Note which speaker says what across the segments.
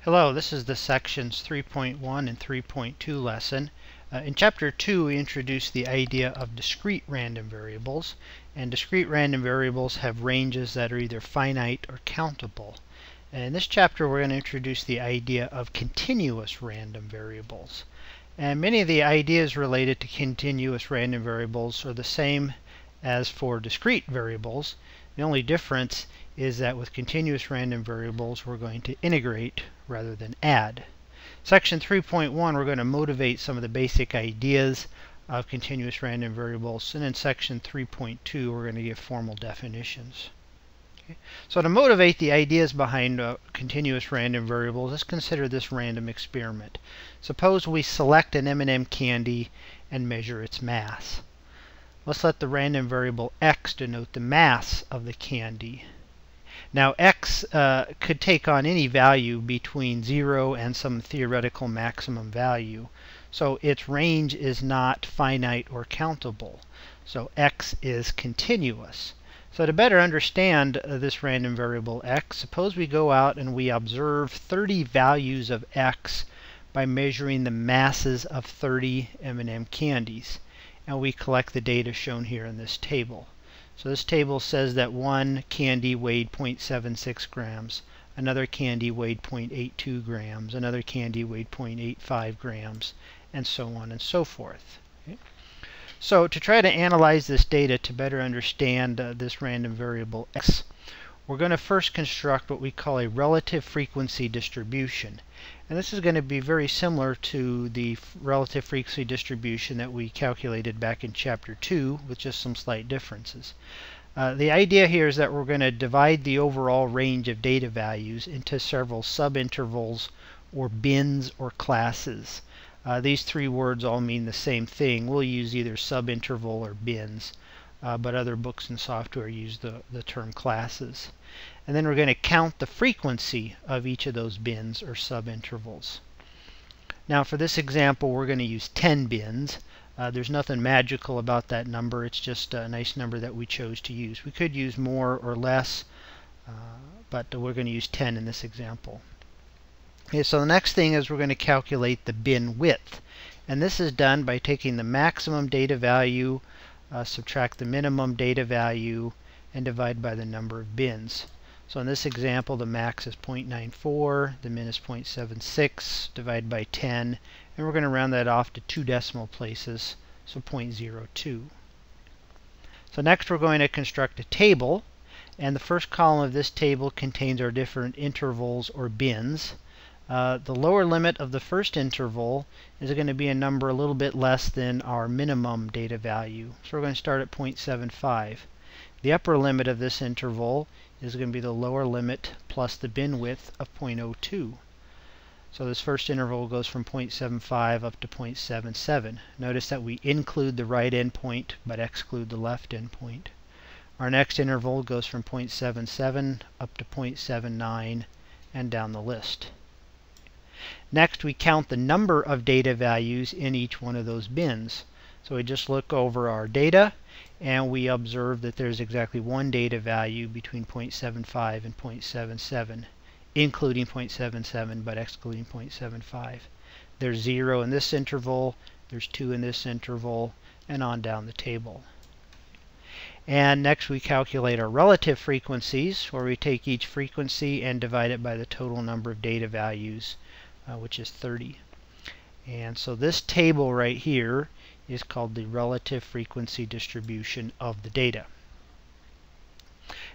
Speaker 1: Hello, this is the sections 3.1 and 3.2 lesson. In chapter 2 we introduced the idea of discrete random variables, and discrete random variables have ranges that are either finite or countable. And in this chapter we're going to introduce the idea of continuous random variables. And many of the ideas related to continuous random variables are the same as for discrete variables. The only difference is that with continuous random variables we're going to integrate rather than add. Section 3.1 we're going to motivate some of the basic ideas of continuous random variables, and in section 3.2 we're going to give formal definitions. Okay. So to motivate the ideas behind continuous random variables, let's consider this random experiment. Suppose we select an M&M candy and measure its mass. Let's let the random variable x denote the mass of the candy. Now x could take on any value between 0 and some theoretical maximum value. So its range is not finite or countable. So x is continuous. So to better understand this random variable x, suppose we go out and we observe 30 values of x by measuring the masses of 30 M&M candies. And we collect the data shown here in this table. So this table says that one candy weighed 0.76 grams, another candy weighed 0.82 grams, another candy weighed 0.85 grams, and so on and so forth. Okay. So to try to analyze this data to better understand this random variable x, we're going to first construct what we call a relative frequency distribution. And this is going to be very similar to the relative frequency distribution that we calculated back in chapter 2 with just some slight differences. The idea here is that we're going to divide the overall range of data values into several subintervals or bins or classes. These three words all mean the same thing. We'll use either subinterval or bins, but other books and software use the term classes. And then we're going to count the frequency of each of those bins or subintervals. Now for this example we're going to use 10 bins. There's nothing magical about that number. It's just a nice number that we chose to use. We could use more or less, but we're going to use 10 in this example. Okay, so the next thing is we're going to calculate the bin width. And this is done by taking the maximum data value, subtract the minimum data value, and divide by the number of bins. So in this example the max is 0.94, the min is 0.76, divide by 10, and we're going to round that off to 2 decimal places, so 0.02. So next we're going to construct a table, and the first column of this table contains our different intervals or bins. The lower limit of the first interval is going to be a number a little bit less than our minimum data value. So we're going to start at 0.75. The upper limit of this interval is going to be the lower limit plus the bin width of 0.02. So this first interval goes from 0.75 up to 0.77. Notice that we include the right endpoint but exclude the left endpoint. Our next interval goes from 0.77 up to 0.79 and down the list. Next we count the number of data values in each one of those bins. So we just look over our data and we observe that there's exactly one data value between 0.75 and 0.77, including 0.77 but excluding 0.75. There's 0 in this interval, there's 2 in this interval, and on down the table. And next we calculate our relative frequencies, where we take each frequency and divide it by the total number of data values, which is 30. And so this table right here is called the relative frequency distribution of the data.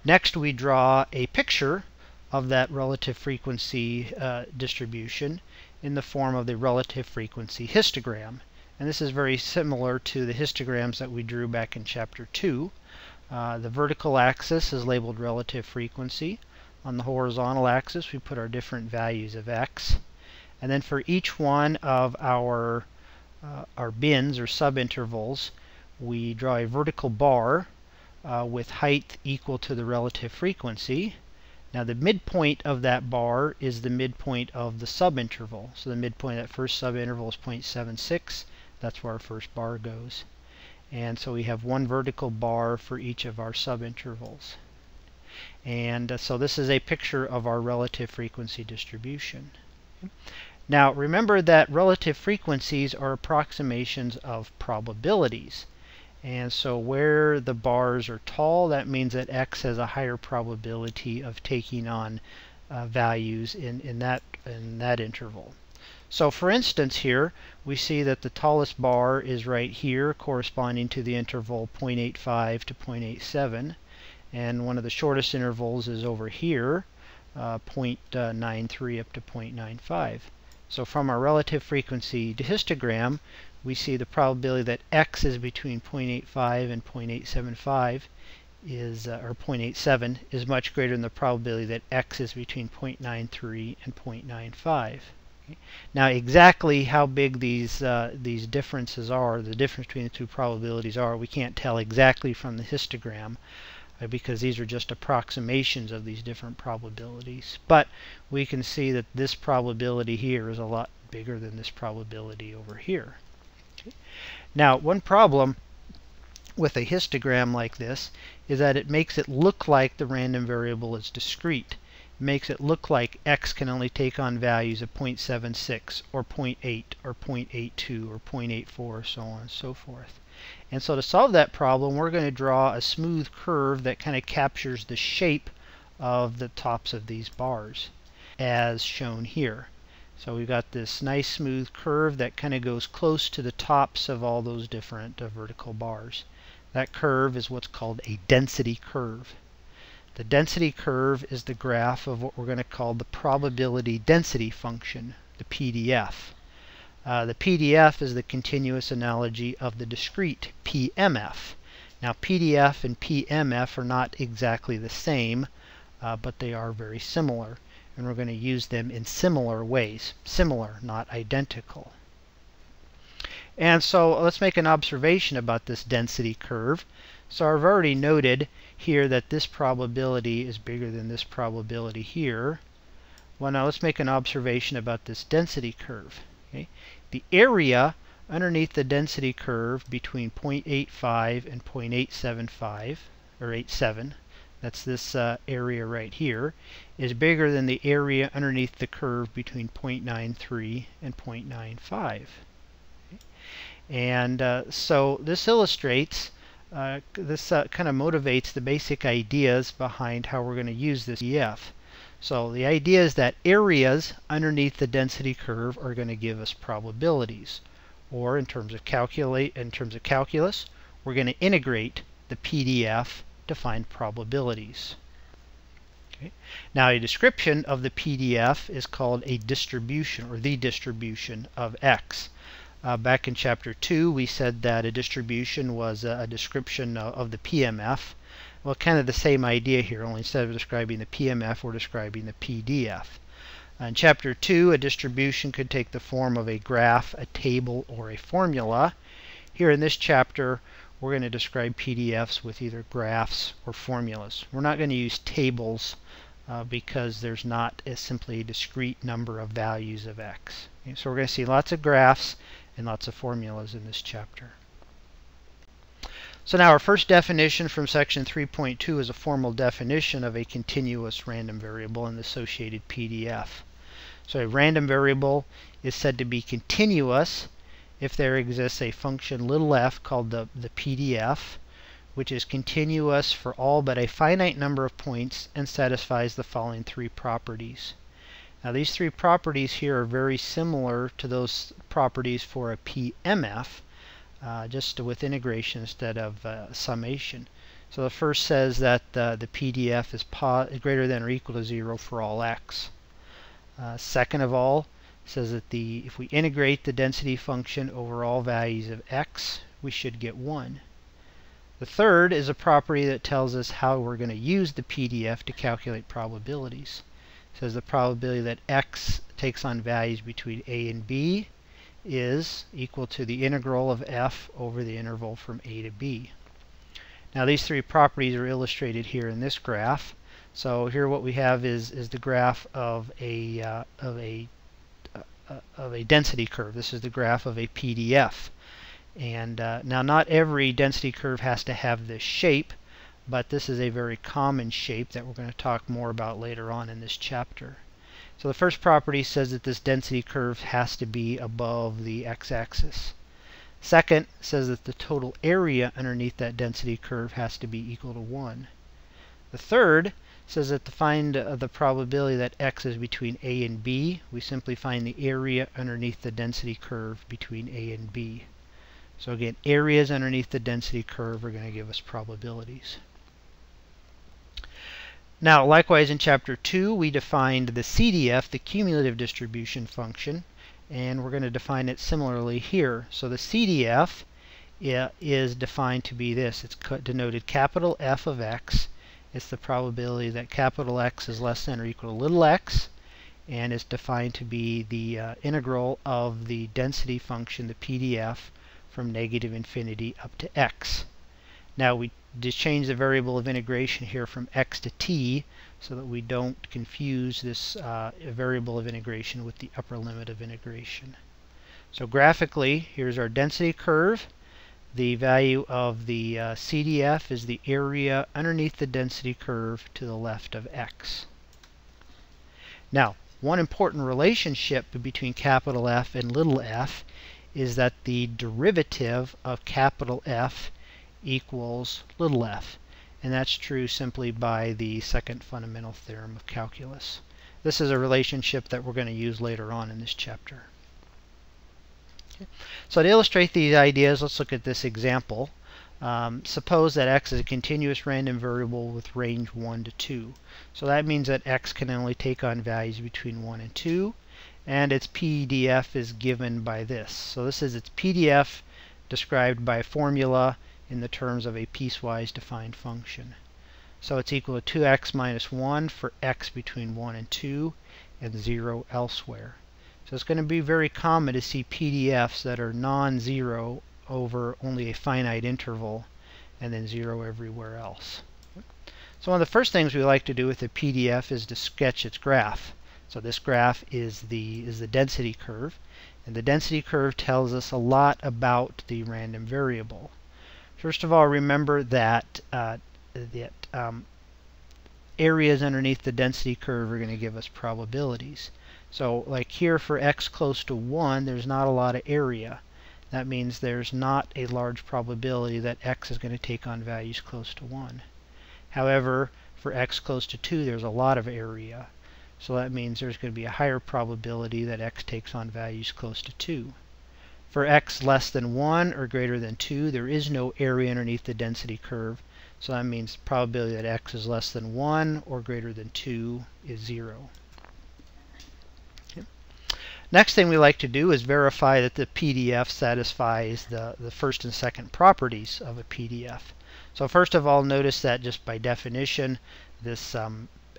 Speaker 1: Next we draw a picture of that relative frequency distribution in the form of the relative frequency histogram. And this is very similar to the histograms that we drew back in chapter 2. The vertical axis is labeled relative frequency. On the horizontal axis we put our different values of x. And then for each one of our bins or subintervals, we draw a vertical bar with height equal to the relative frequency. Now the midpoint of that bar is the midpoint of the subinterval. So the midpoint of that first subinterval is 0.76. That's where our first bar goes. And so we have one vertical bar for each of our subintervals. And so this is a picture of our relative frequency distribution. Now remember that relative frequencies are approximations of probabilities. And so where the bars are tall, that means that x has a higher probability of taking on values in that interval. So for instance here, we see that the tallest bar is right here, corresponding to the interval 0.85 to 0.87. And one of the shortest intervals is over here, 0.93 up to 0.95. So from our relative frequency histogram, we see the probability that x is between 0.85 and 0.875 is, or 0.87 is much greater than the probability that x is between 0.93 and 0.95. Okay. Now exactly how big these differences are, the difference between the two probabilities are, we can't tell exactly from the histogram, because these are just approximations of these different probabilities. But we can see that this probability here is a lot bigger than this probability over here. Okay. Now, one problem with a histogram like this is that it makes it look like the random variable is discrete. It makes it look like x can only take on values of 0.76 or 0.8 or 0.82 or 0.84, so on and so forth. And so to solve that problem, we're going to draw a smooth curve that kind of captures the shape of the tops of these bars, as shown here. So we've got this nice smooth curve that kind of goes close to the tops of all those different vertical bars. That curve is what's called a density curve. The density curve is the graph of what we're going to call the probability density function, the PDF. The PDF is the continuous analogy of the discrete PMF. Now PDF and PMF are not exactly the same, but they are very similar, and we're going to use them in similar ways. Similar, not identical. And so let's make an observation about this density curve. So I've already noted here that this probability is bigger than this probability here. Well, now let's make an observation about this density curve. Okay. The area underneath the density curve between 0.85 and 0.875, or 87, that's this area right here, is bigger than the area underneath the curve between 0.93 and 0.95. Okay. And so this illustrates, this kind of motivates the basic ideas behind how we're going to use this EF. So the idea is that areas underneath the density curve are going to give us probabilities. Or in terms of calculus, we're going to integrate the PDF to find probabilities. Okay. Now a description of the PDF is called a distribution, or the distribution of x. Back in chapter 2 we said that a distribution was a description of the PMF. Well, kind of the same idea here, only instead of describing the PMF, we're describing the PDF. In chapter 2, a distribution could take the form of a graph, a table, or a formula. Here in this chapter, we're going to describe PDFs with either graphs or formulas. We're not going to use tables because there's not simply a discrete number of values of x. Okay, so we're going to see lots of graphs and lots of formulas in this chapter. So now our first definition from section 3.2 is a formal definition of a continuous random variable and the associated PDF. So a random variable is said to be continuous if there exists a function little f called the PDF, which is continuous for all but a finite number of points and satisfies the following three properties. Now these three properties here are very similar to those properties for a PMF, just with integration instead of summation. So the first says that the PDF is greater than or equal to 0 for all x. Second of all, says that if we integrate the density function over all values of x, we should get 1. The third is a property that tells us how we're going to use the PDF to calculate probabilities. It says the probability that x takes on values between a and b is equal to the integral of f over the interval from a to b. Now these three properties are illustrated here in this graph. So here what we have is the graph of a density curve. This is the graph of a PDF. And now not every density curve has to have this shape, but this is a very common shape that we're going to talk more about later on in this chapter. So the first property says that this density curve has to be above the x-axis. Second says that the total area underneath that density curve has to be equal to 1. The third says that to find the probability that x is between a and b, we simply find the area underneath the density curve between a and b. So again, areas underneath the density curve are going to give us probabilities. Now, likewise in Chapter 2, we defined the CDF, the cumulative distribution function, and we're going to define it similarly here. So the CDF is defined to be this. It's denoted capital F of x. It's the probability that capital X is less than or equal to little x, and it's defined to be the integral of the density function, the PDF, from negative infinity up to x. Now we just change the variable of integration here from x to t so that we don't confuse this variable of integration with the upper limit of integration. So graphically, here's our density curve. The value of the CDF is the area underneath the density curve to the left of x. Now, one important relationship between capital F and little f is that the derivative of capital F equals little f. And that's true simply by the second fundamental theorem of calculus. This is a relationship that we're going to use later on in this chapter. Okay. So to illustrate these ideas, let's look at this example. Suppose that x is a continuous random variable with range 1 to 2. So that means that x can only take on values between 1 and 2, and its PDF is given by this. So this is its PDF described by a formula in the terms of a piecewise defined function. So it's equal to 2x minus 1 for x between 1 and 2 and 0 elsewhere. So it's going to be very common to see PDFs that are non-zero over only a finite interval and then 0 everywhere else. So one of the first things we like to do with a PDF is to sketch its graph. So this graph is the density curve, and the density curve tells us a lot about the random variable. First of all, remember that areas underneath the density curve are going to give us probabilities. So like here for x close to 1, there's not a lot of area. That means there's not a large probability that x is going to take on values close to 1. However, for x close to 2, there's a lot of area. So that means there's going to be a higher probability that x takes on values close to 2. For x less than 1 or greater than 2, there is no area underneath the density curve. So that means the probability that x is less than 1 or greater than 2 is 0. Okay. Next thing we like to do is verify that the PDF satisfies the first and second properties of a PDF. So first of all, notice that just by definition, this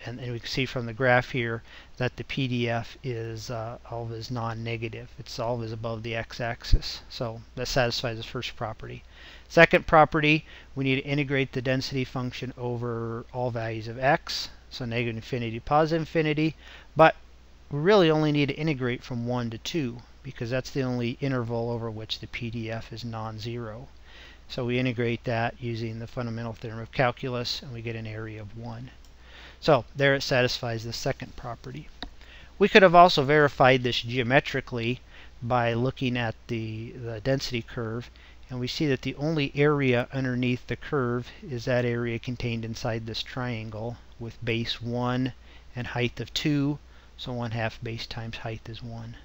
Speaker 1: and we can see from the graph here that the PDF is always non-negative. It's always above the x-axis. So that satisfies the first property. Second property, we need to integrate the density function over all values of x. So negative infinity, positive infinity. But we really only need to integrate from 1 to 2 because that's the only interval over which the PDF is non-zero. So we integrate that using the fundamental theorem of calculus, and we get an area of 1. So there it satisfies the second property. We could have also verified this geometrically by looking at the density curve, and we see that the only area underneath the curve is that area contained inside this triangle with base 1 and height of 2, so 1/2 base times height is 1.